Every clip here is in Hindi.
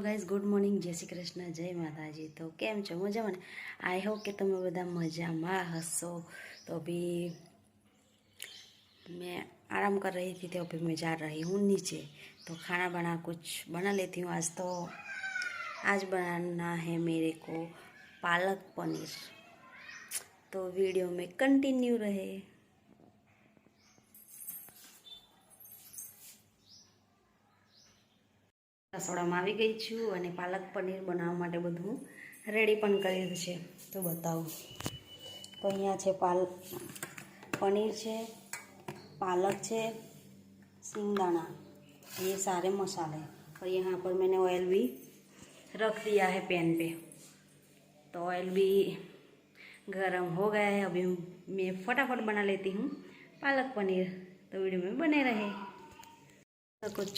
ગાઈઝ ગુડ મોર્નિંગ, જય શ્રી કૃષ્ણ, જય માતાજી। તો કેમ છો? મજામાં ને? आई होप कि તમે બધા મજામાં હશો। तो अभी मैं आराम कर रही थी, तो अभी मैं जा रही हूँ नीचे, तो खाना कुछ बना लेती हूँ। आज बनाना है मेरे को पालक पनीर, तो वीडियो में कंटिन्यू रहे। રસોડામાં આવી ગઈ છું અને પાલક પનીર બનાવવા માટે બધું રેડી પણ કરેલું છે, તો બતાવું। તો અહીંયા છે पनीर છે, पालक છે, सिंगदाना, ये सारे मसाले। और यहाँ पर मैंने ऑयल भी रख दिया है पैन पे, तो ऑयल भी गरम हो गया है। अभी मैं फटाफट बना लेती हूँ पालक पनीर, तो वीडियो में बने रहे। तो कुछ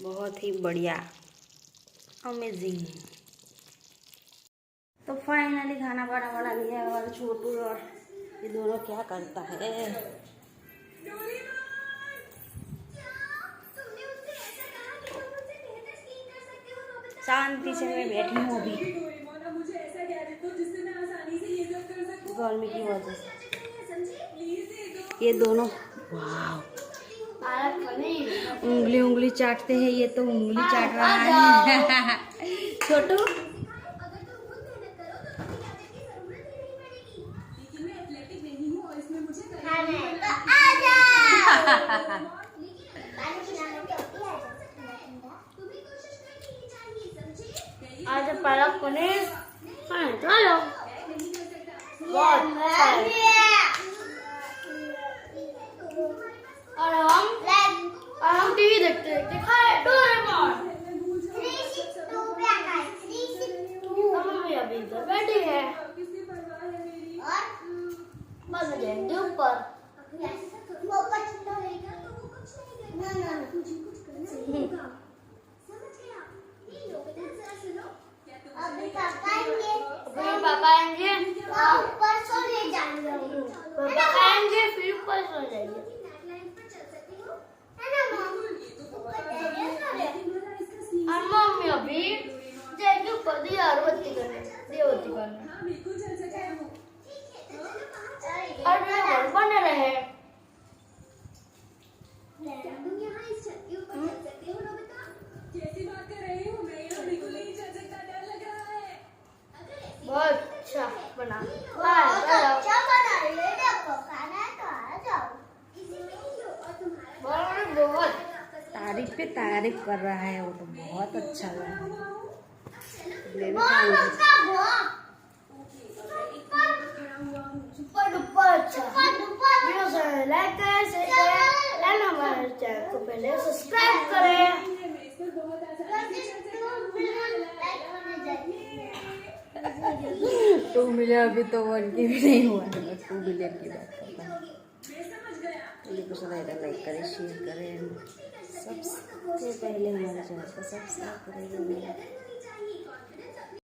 बहुत ही बढ़िया, अमेजिंग। तो फाइनली खाना बना लिया। और छोटू और ये दोनों क्या करता है? शांति से मैं बैठी हूँ अभी, गर्मी की वजह से। ये दोनों वाह, उंगली चाटते हैं। ये तो उंगली चाट रहा है छोटू। आज पालक पनीर चलो और हम टीवी देखते खाए डोरेमोन। मम्मी अभी इधर बैठी है और बस जाएंगे ऊपर। अभी पापा आएंगे ऊपर सो ले जाएंगे। पापा आएंगे फिर ऊपर सो जाएंगे, और मम्मी अभी जाएगी ऊपर देवती करने। और मेरे घर बने रहे। बहुत अच्छा बना, बहुत तारीफ पे तारीफ कर रहा है वो, तो बहुत अच्छा बना। लाइक करें, शेयर करें, हमारे चैनल को पहले सब्सक्राइब करें। टू मिलियन अभी तो 1 के भी नहीं हुआ है, 2 मिलियन की बात करता हूँ। वीडियो को पसंद आए तो लाइक करें, शेयर करें, सबसे पहले हमारे चैनल को सब्सक्राइब करें।